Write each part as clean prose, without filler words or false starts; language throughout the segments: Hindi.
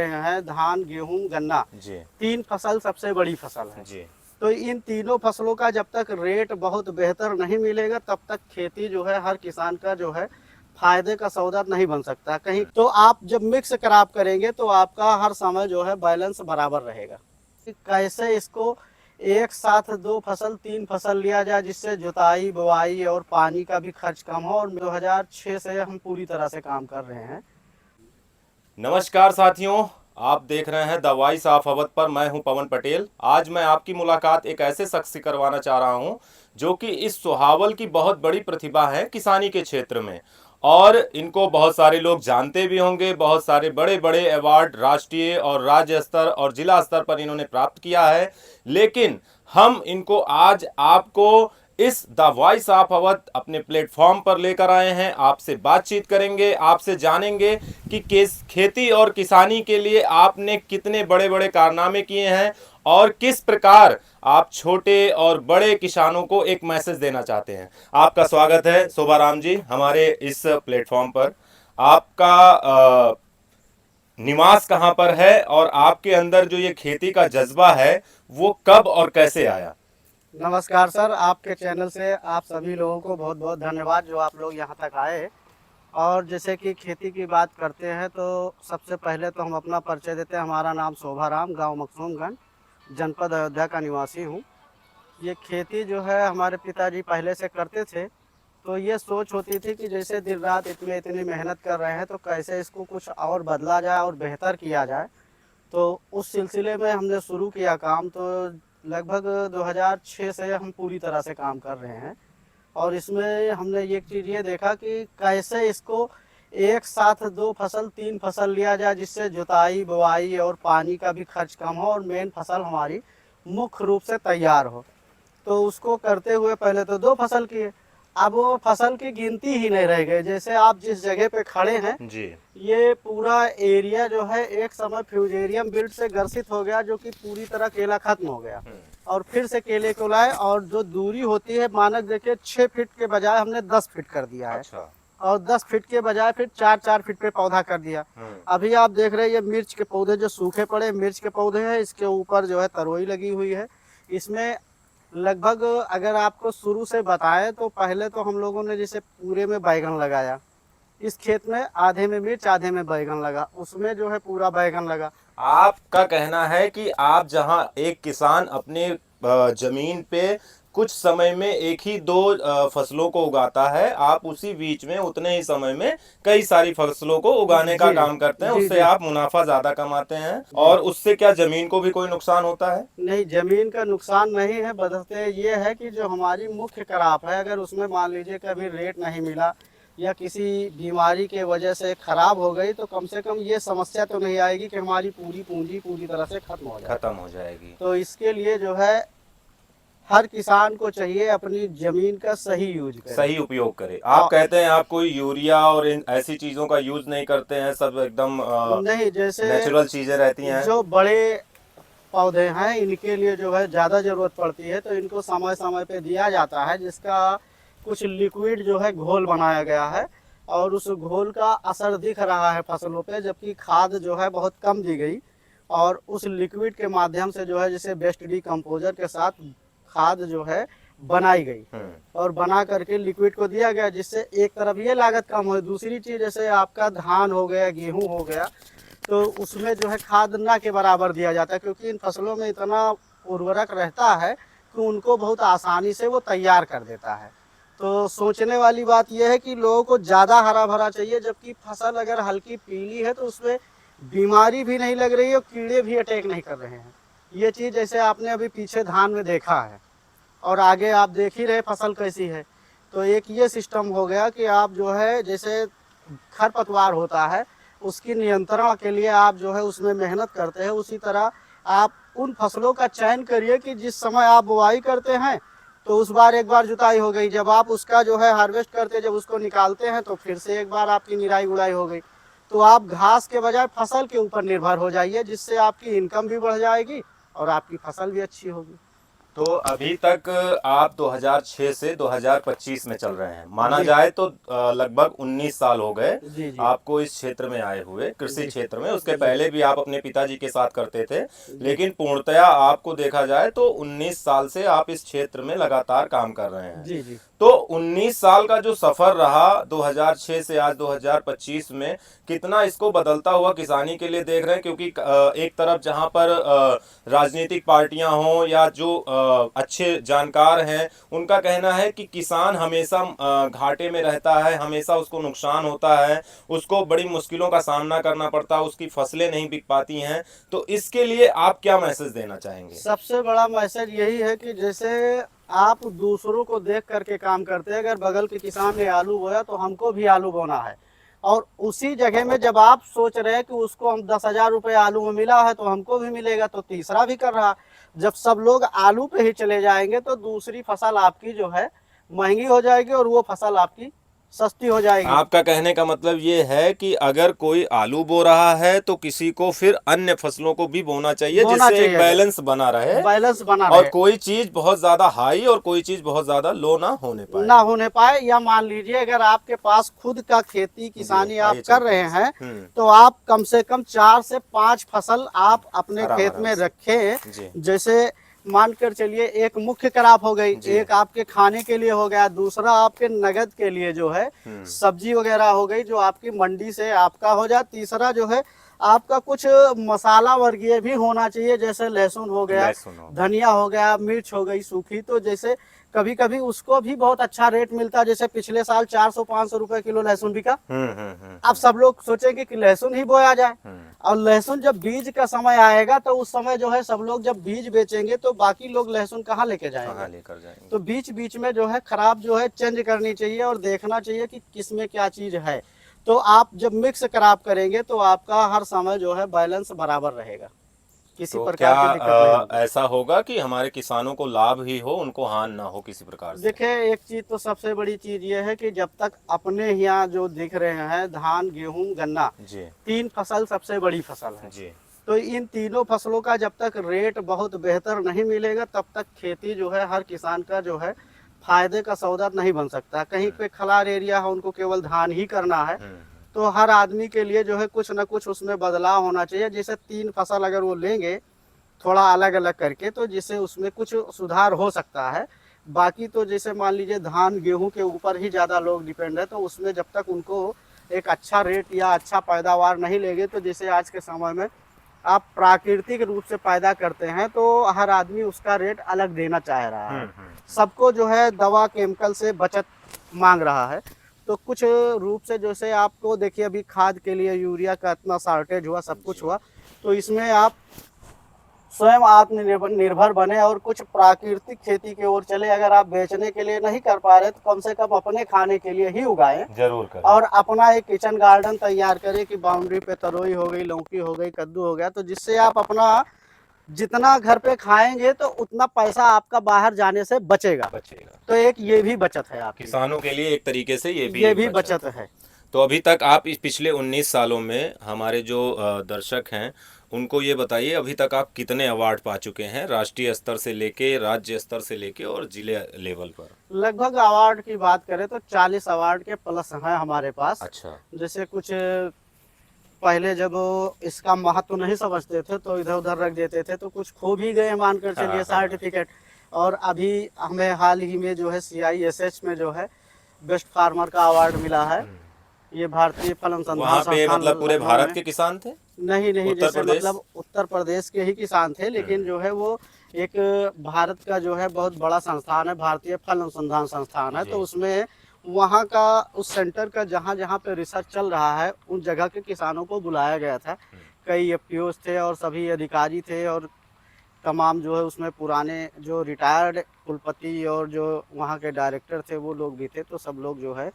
हैं धान, गेहूं, गन्ना। जी। 3 फसल सबसे बड़ी फसल है। जी। तो इन तीनों फसलों का जब तक रेट बहुत बेहतर नहीं मिलेगा तब तक खेती जो है हर किसान का जो है फायदे का सौदा नहीं बन सकता। कहीं तो आप जब मिक्स क्रॉप करेंगे तो आपका हर समय जो है बैलेंस बराबर रहेगा। कैसे इसको एक साथ 2 फसल 3 फसल लिया जाए जिससे जुताई, बुआई और पानी का भी खर्च कम हो, और 2006 से हम पूरी तरह से काम कर रहे हैं। नमस्कार साथियों, आप देख रहे हैं द वॉइस ऑफ अवध पर। मैं हूं पवन पटेल। आज मैं आपकी मुलाकात एक ऐसे शख्स से करवाना चाह रहा हूं जो कि इस सुहावल की बहुत बड़ी प्रतिभा है किसानी के क्षेत्र में, और इनको बहुत सारे लोग जानते भी होंगे। बहुत सारे बड़े बड़े अवार्ड राष्ट्रीय और राज्य स्तर और जिला स्तर पर इन्होंने प्राप्त किया है। लेकिन हम इनको आज आपको इस द वॉइस ऑफ अवध अपने प्लेटफॉर्म पर लेकर आए हैं। आपसे बातचीत करेंगे, आपसे जानेंगे कि किस खेती और किसानी के लिए आपने कितने बड़े बड़े कारनामे किए हैं और किस प्रकार आप छोटे और बड़े किसानों को एक मैसेज देना चाहते हैं। आपका स्वागत है शोभाराम जी हमारे इस प्लेटफॉर्म पर। आपका निवास कहाँ पर है और आपके अंदर जो ये खेती का जज्बा है वो कब और कैसे आया? नमस्कार सर, आपके चैनल से आप सभी लोगों को बहुत बहुत धन्यवाद जो आप लोग यहाँ तक आए। और जैसे कि खेती की बात करते हैं तो सबसे पहले तो हम अपना परिचय देते हैं। हमारा नाम शोभाराम, गांव मखसूमगंज, जनपद अयोध्या का निवासी हूँ। ये खेती जो है हमारे पिताजी पहले से करते थे, तो ये सोच होती थी कि जैसे दिन रात इतनी मेहनत कर रहे हैं तो कैसे इसको कुछ और बदला जाए और बेहतर किया जाए। तो उस सिलसिले में हमने शुरू किया काम। तो लगभग 2006 से हम पूरी तरह से काम कर रहे हैं, और इसमें हमने एक चीज़ ये देखा कि कैसे इसको एक साथ 2 फसल 3 फसल लिया जाए जिससे जुताई, बुआई और पानी का भी खर्च कम हो और मेन फसल हमारी मुख्य रूप से तैयार हो। तो उसको करते हुए पहले तो 2 फसल किए, अब वो फसल की गिनती ही नहीं रह गई। जैसे आप जिस जगह पे खड़े हैं जी। ये पूरा एरिया जो है एक समय फ्यूजेरियम बिल्ड से ग्रसित हो गया, जो कि पूरी तरह केला खत्म हो गया और फिर से केले को लाए। और जो दूरी होती है मानक देखिए 6 फीट के बजाय हमने 10 फीट कर दिया है। अच्छा। और 10 फीट के बजाय फिर 4-4 फीट पे पौधा कर दिया। अभी आप देख रहे हैं ये मिर्च के पौधे जो सूखे पड़े मिर्च के पौधे हैं, इसके ऊपर जो है तरोई लगी हुई है। इसमें लगभग अगर आपको शुरू से बताएं तो पहले तो हम लोगों ने जैसे पूरे में बैगन लगाया। इस खेत में आधे में मिर्च आधे में बैगन लगा, उसमें जो है पूरा बैगन लगा। आपका कहना है कि आप जहां एक किसान अपने जमीन पे कुछ समय में एक ही दो फसलों को उगाता है, आप उसी बीच में उतने ही समय में कई सारी फसलों को उगाने का जी काम करते हैं। जी उससे जी आप मुनाफा ज्यादा कमाते हैं। जी। और उससे क्या जमीन को भी कोई नुकसान होता है? नहीं, जमीन का नुकसान नहीं है, बदलते ये है कि जो हमारी मुख्य क्रॉप है अगर उसमें मान लीजिए कभी रेट नहीं मिला या किसी बीमारी के वजह से खराब हो गई तो कम से कम ये समस्या तो नहीं आएगी कि हमारी पूरी पूंजी पूरी तरह से खत्म हो जाए। खत्म हो जाएगी। तो इसके लिए जो है हर किसान को चाहिए अपनी जमीन का सही यूज करे। सही उपयोग करे। आप कहते हैं आप कोई यूरिया और इन ऐसी चीजों का यूज नहीं करते हैं, सब एकदम नहीं, जैसे नेचुरल चीजें रहती हैं। जो बड़े पौधे हैं इनके लिए जो है ज़्यादा ज़रूरत पड़ती है तो इनको समय समय पे दिया जाता है, जिसका कुछ लिक्विड जो है घोल बनाया गया है और उस घोल का असर दिख रहा है फसलों पे, जबकि खाद जो है बहुत कम दी गई। और उस लिक्विड के माध्यम से जो है जैसे बेस्ट डिकम्पोजर के साथ खाद जो है बनाई गई और बना करके लिक्विड को दिया गया, जिससे एक तरफ ये लागत कम हो। दूसरी चीज़ जैसे आपका धान हो गया, गेहूँ हो गया, तो उसमें जो है खाद ना के बराबर दिया जाता है, क्योंकि इन फसलों में इतना उर्वरक रहता है कि उनको बहुत आसानी से वो तैयार कर देता है। तो सोचने वाली बात यह है कि लोगों को ज़्यादा हरा भरा चाहिए, जबकि फसल अगर हल्की पीली है तो उसमें बीमारी भी नहीं लग रही है और कीड़े भी अटैक नहीं कर रहे हैं। ये चीज़ जैसे आपने अभी पीछे धान में देखा है और आगे आप देख ही रहे फसल कैसी है। तो एक ये सिस्टम हो गया कि आप जो है जैसे खरपतवार होता है उसकी नियंत्रण के लिए आप जो है उसमें मेहनत करते हैं, उसी तरह आप उन फसलों का चयन करिए कि जिस समय आप बुआई करते हैं तो उस बार एक बार जुताई हो गई, जब आप उसका जो है हार्वेस्ट करते जब उसको निकालते हैं तो फिर से एक बार आपकी निराई गुड़ाई हो गई। तो आप घास के बजाय फसल के ऊपर निर्भर हो जाइए, जिससे आपकी इनकम भी बढ़ जाएगी और आपकी फसल भी अच्छी होगी। तो अभी तक आप 2006 से 2025 में चल रहे हैं, माना जी। जाए तो लगभग 19 साल हो गए जी जी आपको इस क्षेत्र में आए हुए, कृषि जी क्षेत्र में। उसके जी पहले भी आप अपने पिताजी के साथ करते थे, जी लेकिन पूर्णतया आपको देखा जाए तो 19 साल से आप इस क्षेत्र में लगातार काम कर रहे हैं। जी जी। तो 19 साल का जो सफर रहा 2006 से आज 2025 में, कितना इसको बदलता हुआ किसानी के लिए देख रहे हैं? क्योंकि एक तरफ जहां पर राजनीतिक पार्टियां हों या जो अच्छे जानकार हैं, उनका कहना है कि किसान हमेशा घाटे में रहता है, हमेशा उसको नुकसान होता है, उसको बड़ी मुश्किलों का सामना करना पड़ता है, उसकी फसलें नहीं बिक पाती हैं। तो इसके लिए आप क्या मैसेज देना चाहेंगे? सबसे बड़ा मैसेज यही है कि जैसे आप दूसरों को देख करके काम करते हैं, अगर बगल के किसान ने आलू बोया तो हमको भी आलू बोना है। और उसी जगह में जब आप सोच रहे हैं कि उसको हम 10,000 रुपये आलू में मिला है तो हमको भी मिलेगा, तो तीसरा भी कर रहा। जब सब लोग आलू पे ही चले जाएंगे तो दूसरी फसल आपकी जो है महंगी हो जाएगी और वो फसल आपकी सस्ती हो जाएगी। आपका कहने का मतलब ये है कि अगर कोई आलू बो रहा है तो किसी को फिर अन्य फसलों को भी बोना चाहिए, बोना जिससे एक चाहिए, बैलेंस बना रहे बैलेंस बना और रहे, कोई चीज बहुत ज्यादा हाई और कोई चीज बहुत ज्यादा लो ना होने पाए। ना होने पाए। या मान लीजिए अगर आपके पास खुद का खेती किसानी आप आइए कर चलते रहे हैं। हैं तो आप कम से कम 4 से 5 फसल आप अपने आराम खेत आराम में से। रखें। जी जैसे मान कर चलिए एक मुख्य क्रॉप हो गई, जी। एक आपके खाने के लिए हो गया, दूसरा आपके नगद के लिए जो है सब्जी वगैरह हो गई जो आपकी मंडी से आपका हो जाए, तीसरा जो है आपका कुछ मसाला वर्गीय भी होना चाहिए, जैसे लहसुन हो गया, लहसुन हो गया। धनिया हो गया, मिर्च हो गई सूखी। तो जैसे कभी कभी उसको भी बहुत अच्छा रेट मिलता है, जैसे पिछले साल 400-500 रुपए किलो लहसुन बिका। अब सब लोग सोचेंगे कि लहसुन ही बोया जाए, और लहसुन जब बीज का समय आएगा तो उस समय जो है सब लोग जब बीज बेचेंगे तो बाकी लोग लहसुन कहाँ लेके कहाँ जाएंगे। लेकर जाएंगे? तो बीच बीच में जो है खराब जो है चेंज करनी चाहिए और देखना चाहिए कि किस में क्या चीज है। तो आप जब मिक्स खराब करेंगे तो आपका हर समय जो है बैलेंस बराबर रहेगा, किसी तो क्या प्रकार की दिक्कत नहीं होगी। ऐसा होगा कि हमारे किसानों को लाभ ही हो, उनको हानि ना हो किसी प्रकार से? देखिए एक चीज तो सबसे बड़ी चीज ये है कि जब तक अपने यहाँ जो दिख रहे हैं धान गेहूं गन्ना, जी 3 फसल सबसे बड़ी फसल है। जी। तो इन तीनों फसलों का जब तक रेट बहुत बेहतर नहीं मिलेगा तब तक खेती जो है हर किसान का जो है फायदे का सौदा नहीं बन सकता। कहीं पे खलार एरिया है उनको केवल धान ही करना है, तो हर आदमी के लिए जो है कुछ ना कुछ उसमें बदलाव होना चाहिए। जैसे 3 फसल अगर वो लेंगे थोड़ा अलग अलग करके तो जिससे उसमें कुछ सुधार हो सकता है। बाकी तो जैसे मान लीजिए धान गेहूं के ऊपर ही ज़्यादा लोग डिपेंड है, तो उसमें जब तक उनको एक अच्छा रेट या अच्छा पैदावार नहीं लेंगे, तो जैसे आज के समय में आप प्राकृतिक रूप से पैदा करते हैं तो हर आदमी उसका रेट अलग देना चाह रहा है। सबको जो है दवा केमिकल से बचत मांग रहा है। तो कुछ रूप से जैसे आपको देखिए अभी खाद के लिए यूरिया का इतना शॉर्टेज हुआ, सब कुछ हुआ, तो इसमें आप स्वयं आत्मनिर्भर निर्भर बने और कुछ प्राकृतिक खेती की ओर चले। अगर आप बेचने के लिए नहीं कर पा रहे तो कम से कम अपने खाने के लिए ही उगाएं जरूर करें। और अपना एक किचन गार्डन तैयार करें कि बाउंड्री पे तरोई हो गई, लौकी हो गई, कद्दू हो गया, तो जिससे आप अपना जितना घर पे खाएंगे तो उतना पैसा आपका बाहर जाने से बचेगा। तो एक ये भी बचत है आपकी, किसानों के लिए एक तरीके से ये भी ये एक भी बचत बचत है। है। तो अभी तक आप इस पिछले 19 सालों में हमारे जो दर्शक हैं उनको ये बताइए, अभी तक आप कितने अवार्ड पा चुके हैं, राष्ट्रीय स्तर से लेके राज्य स्तर से लेके और जिले लेवल पर? लगभग अवार्ड की बात करें तो 40 अवार्ड के प्लस हैं हमारे पास। अच्छा। जैसे कुछ पहले जब इसका महत्व नहीं समझते थे तो इधर उधर रख देते थे, तो कुछ खो भी गए मानकर चलिए सर्टिफिकेट। और अभी हमें हाल ही में जो है CISH में जो है बेस्ट फार्मर का अवार्ड मिला है। ये भारतीय फल अनुसंधान वहाँ पे संस्थान मतलब पूरे लखनऊ भारत में। के किसान थे? नहीं नहीं, उत्तर जैसे प्रदेश? मतलब उत्तर प्रदेश के ही किसान थे, लेकिन जो है वो एक भारत का जो है बहुत बड़ा संस्थान है, भारतीय फल अनुसंधान संस्थान है। जी। तो उसमें वहाँ का उस सेंटर का जहाँ जहाँ पे रिसर्च चल रहा है उन जगह के किसानों को बुलाया गया था। कई FPOs थे और सभी अधिकारी थे और तमाम जो है उसमें पुराने जो रिटायर्ड कुलपति और जो वहाँ के डायरेक्टर थे वो लोग भी थे। तो सब लोग जो है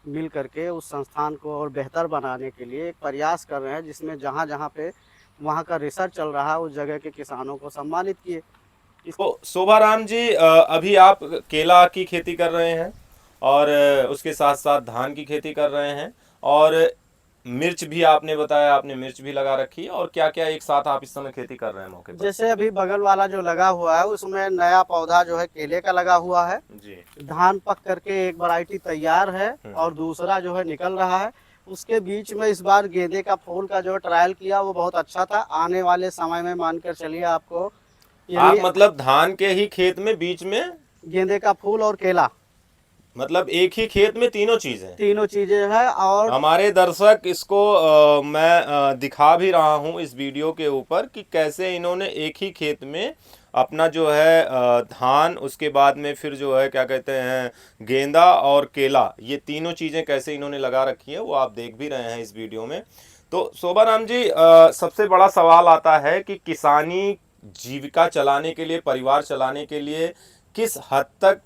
मिल करके उस संस्थान को और बेहतर बनाने के लिए एक प्रयास कर रहे हैं, जिसमें जहाँ जहाँ पे वहाँ का रिसर्च चल रहा है उस जगह के किसानों को सम्मानित किए। तो शोभाराम जी, अभी आप केला की खेती कर रहे हैं और उसके साथ साथ धान की खेती कर रहे हैं, और मिर्च भी आपने बताया, आपने मिर्च भी लगा रखी है, और क्या क्या एक साथ आप इस समय खेती कर रहे हैं मौके पर? जैसे अभी बगल वाला जो लगा हुआ है उसमें नया पौधा जो है केले का लगा हुआ है। जी। धान पक करके एक वैरायटी तैयार है हम्म। और दूसरा जो है निकल रहा है। उसके बीच में इस बार गेंदे का फूल का जो ट्रायल किया वो बहुत अच्छा था। आने वाले समय में मानकर चलिए आपको आप यानी मतलब धान के ही खेत में बीच में, गेंदे का फूल और केला मतलब एक ही खेत में तीनों चीजें? तीनों चीजें हैं। और हमारे दर्शक इसको मैं दिखा भी रहा हूं इस वीडियो के ऊपर कि कैसे इन्होंने एक ही खेत में अपना जो है धान, उसके बाद में फिर जो है क्या कहते हैं गेंदा और केला, ये तीनों चीजें कैसे इन्होंने लगा रखी है वो आप देख भी रहे हैं इस वीडियो में। तो शोभाराम जी, सबसे बड़ा सवाल आता है कि किसानी जीविका चलाने के लिए, परिवार चलाने के लिए किस हद तक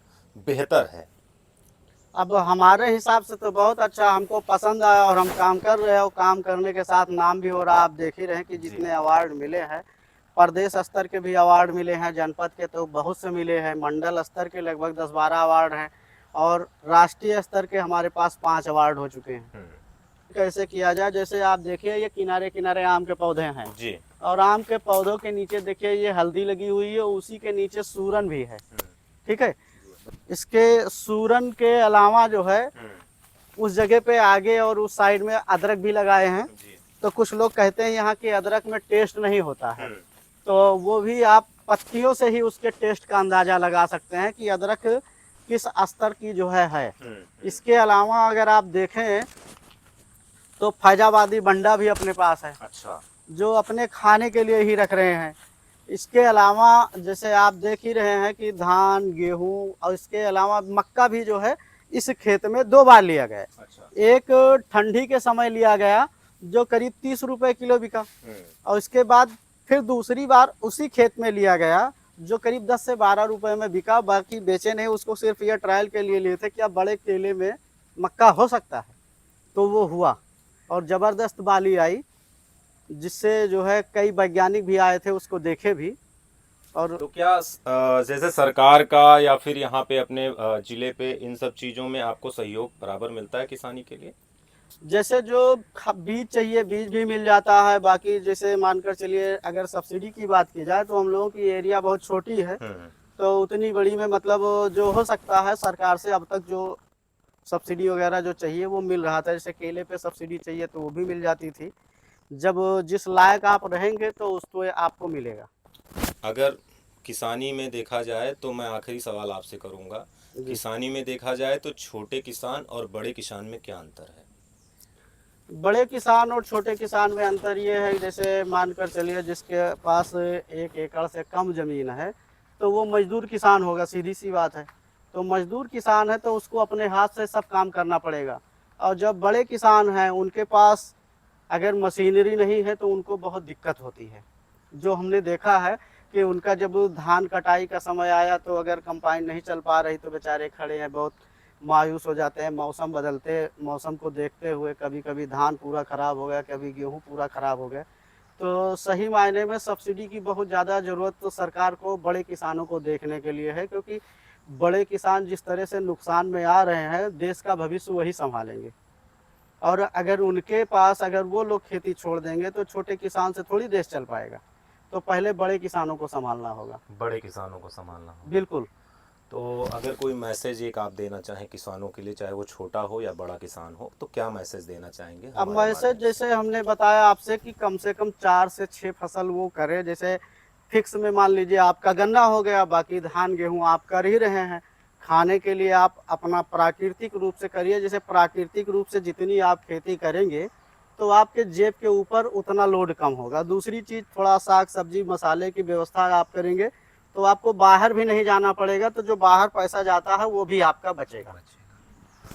बेहतर है? अब हमारे हिसाब से तो बहुत अच्छा, हमको पसंद आया और हम काम कर रहे हैं और काम करने के साथ नाम भी हो रहा है। आप देख ही रहे हैं कि जी। जितने अवार्ड मिले हैं, प्रदेश स्तर के भी अवार्ड मिले हैं, जनपद के तो बहुत से मिले हैं, मंडल स्तर के लगभग 10-12 अवार्ड हैं और राष्ट्रीय स्तर के हमारे पास 5 अवार्ड हो चुके हैं। कैसे किया जाए, जैसे आप देखिए ये किनारे किनारे आम के पौधे हैं जी। और आम के पौधों के नीचे देखिए ये हल्दी लगी हुई है, उसी के नीचे सूरन भी है। ठीक है, इसके सूरन के अलावा जो है उस जगह पे आगे और उस साइड में अदरक भी लगाए हैं। जी। तो कुछ लोग कहते हैं यहाँ की अदरक में टेस्ट नहीं होता है, तो वो भी आप पत्तियों से ही उसके टेस्ट का अंदाजा लगा सकते हैं कि अदरक किस स्तर की जो है। इसके अलावा अगर आप देखें तो फैजाबादी बंडा भी अपने पास है, अच्छा। जो अपने खाने के लिए ही रख रहे हैं। इसके अलावा जैसे आप देख ही रहे हैं कि धान, गेहूं और इसके अलावा मक्का भी जो है इस खेत में 2 बार लिया गया। अच्छा। एक ठंडी के समय लिया गया जो करीब 30 रुपए किलो बिका और इसके बाद फिर दूसरी बार उसी खेत में लिया गया जो करीब 10 से 12 रुपए में बिका। बाकी बेचे नहीं, उसको सिर्फ ये ट्रायल के लिए लिए थे कि अब बड़े केले में मक्का हो सकता है, तो वो हुआ और ज़बरदस्त बाली आई, जिससे जो है कई वैज्ञानिक भी आए थे, उसको देखे भी। और तो क्या जैसे सरकार का या फिर यहाँ पे अपने जिले पे इन सब चीज़ों में आपको सहयोग बराबर मिलता है किसानी के लिए? जैसे जो बीज चाहिए बीज भी मिल जाता है। बाकी जैसे मानकर चलिए अगर सब्सिडी की बात की जाए तो हम लोगों की एरिया बहुत छोटी है, तो उतनी बड़ी में मतलब जो हो सकता है सरकार से अब तक जो सब्सिडी वगैरह जो चाहिए वो मिल रहा था। जैसे केले पे सब्सिडी चाहिए तो वो भी मिल जाती थी। जब जिस लायक आप रहेंगे तो उसको आपको मिलेगा। अगर किसानी में देखा जाए तो मैं आखिरी सवाल आपसे करूँगा, जी। किसानी में देखा जाए तो छोटे किसान और बड़े किसान में क्या अंतर है? बड़े किसान और छोटे किसान में अंतर ये है, जैसे मानकर चलिए जिसके पास 1 एकड़ से कम ज़मीन है तो वो मजदूर किसान होगा, सीधी सी बात है। तो मजदूर किसान है तो उसको अपने हाथ से सब काम करना पड़ेगा। और जब बड़े किसान हैं उनके पास अगर मशीनरी नहीं है तो उनको बहुत दिक्कत होती है। जो हमने देखा है कि उनका जब धान कटाई का समय आया तो अगर कंबाइन नहीं चल पा रही तो बेचारे खड़े हैं, बहुत मायूस हो जाते हैं। मौसम को देखते हुए कभी कभी धान पूरा ख़राब हो गया, कभी गेहूं पूरा ख़राब हो गया। तो सही मायने में सब्सिडी की बहुत ज़्यादा ज़रूरत तो सरकार को बड़े किसानों को देखने के लिए है, क्योंकि बड़े किसान जिस तरह से नुकसान में आ रहे हैं देश का भविष्य वही संभालेंगे। और अगर उनके पास अगर वो लोग खेती छोड़ देंगे तो छोटे किसान से थोड़ी देश चल पाएगा। तो पहले बड़े किसानों को संभालना होगा। बड़े किसानों को संभालना होगा। बिल्कुल। तो अगर कोई मैसेज एक आप देना चाहें किसानों के लिए, चाहे वो छोटा हो या बड़ा किसान हो, तो क्या मैसेज देना चाहेंगे अब हमारे मैसेज माध्यम से? जैसे हमने बताया आपसे कि कम से कम 4 से 6 फसल वो करे। जैसे फिक्स में मान लीजिए आपका गन्ना हो गया, बाकी धान गेहूं आप कर ही रहे हैं। खाने के लिए आप अपना प्राकृतिक रूप से करिए। जैसे प्राकृतिक रूप से जितनी आप खेती करेंगे तो आपके जेब के ऊपर उतना लोड कम होगा। दूसरी चीज़, थोड़ा साग सब्जी मसाले की व्यवस्था आप करेंगे तो आपको बाहर भी नहीं जाना पड़ेगा, तो जो बाहर पैसा जाता है वो भी आपका बचेगा।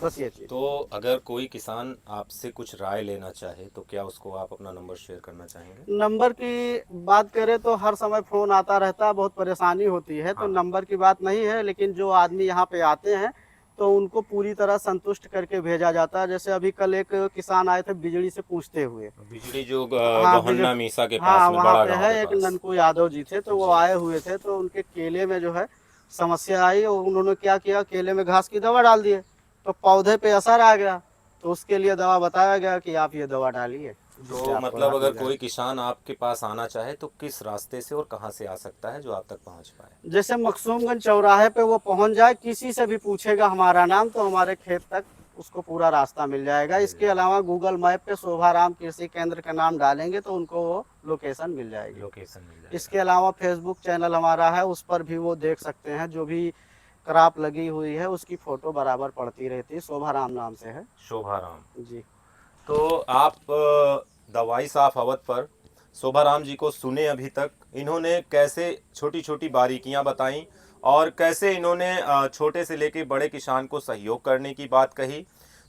बस ये चीज़। तो अगर कोई किसान आपसे कुछ राय लेना चाहे तो क्या उसको आप अपना नंबर शेयर करना चाहेंगे? नंबर की बात करें तो हर समय फ़ोन आता रहता है, बहुत परेशानी होती है, तो हाँ। नंबर की बात नहीं है। लेकिन जो आदमी यहाँ पे आते हैं तो उनको पूरी तरह संतुष्ट करके भेजा जाता है। जैसे अभी कल एक किसान आए थे बिजली से पूछते हुए। बिजली जो हाँ गहन्ना मीसा के पास हाँ, में, वहाँ बड़ा पे गांव है के एक पास। ननकू यादव जी थे, तो वो जी। आए हुए थे। तो उनके केले में जो है समस्या आई और उन्होंने क्या किया, केले में घास की दवा डाल दिए तो पौधे पे असर आ गया। तो उसके लिए दवा बताया गया कि आप ये दवा डालिए। जिससे तो आपको मतलब राहत अगर मिल कोई किसान आपके पास आना चाहे तो किस रास्ते से और कहाँ से आ सकता है जो आप तक पहुँच पाए? जाए। जैसे मखसूमगंज चौराहे पे वो पहुंच जाए, किसी से भी पूछेगा हमारा नाम, तो हमारे खेत तक उसको पूरा रास्ता मिल जाएगा। इसके अलावा गूगल मैप पे शोभाराम कृषि केंद्र का नाम डालेंगे तो उनको वो लोकेशन मिल जाएगी। लोकेशन मिल जाएगा। इसके अलावा फेसबुक चैनल हमारा है, उस पर भी वो देख सकते हैं। जो भी क्रॉप लगी हुई है उसकी फोटो बराबर पड़ती रहती है। शोभाराम नाम से है शोभाराम। जी। तो आप दवाई साफ अवध पर शोभाराम जी को सुने अभी तक, इन्होंने कैसे छोटी छोटी बारीकियां बताई और कैसे इन्होंने छोटे से लेके बड़े किसान को सहयोग करने की बात कही।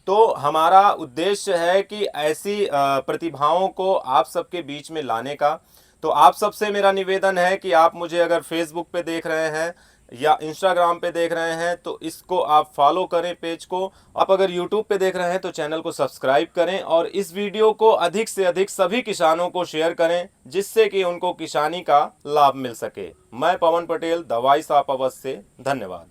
तो हमारा उद्देश्य है कि ऐसी प्रतिभाओं को आप सबके बीच में लाने का। तो आप सबसे मेरा निवेदन है कि आप मुझे अगर फेसबुक पे देख रहे हैं या इंस्टाग्राम पे देख रहे हैं तो इसको आप फॉलो करें पेज को। आप अगर यूट्यूब पे देख रहे हैं तो चैनल को सब्सक्राइब करें और इस वीडियो को अधिक से अधिक सभी किसानों को शेयर करें जिससे कि उनको किसानी का लाभ मिल सके। मैं पवन पटेल, दवाई साफ अवध से, धन्यवाद।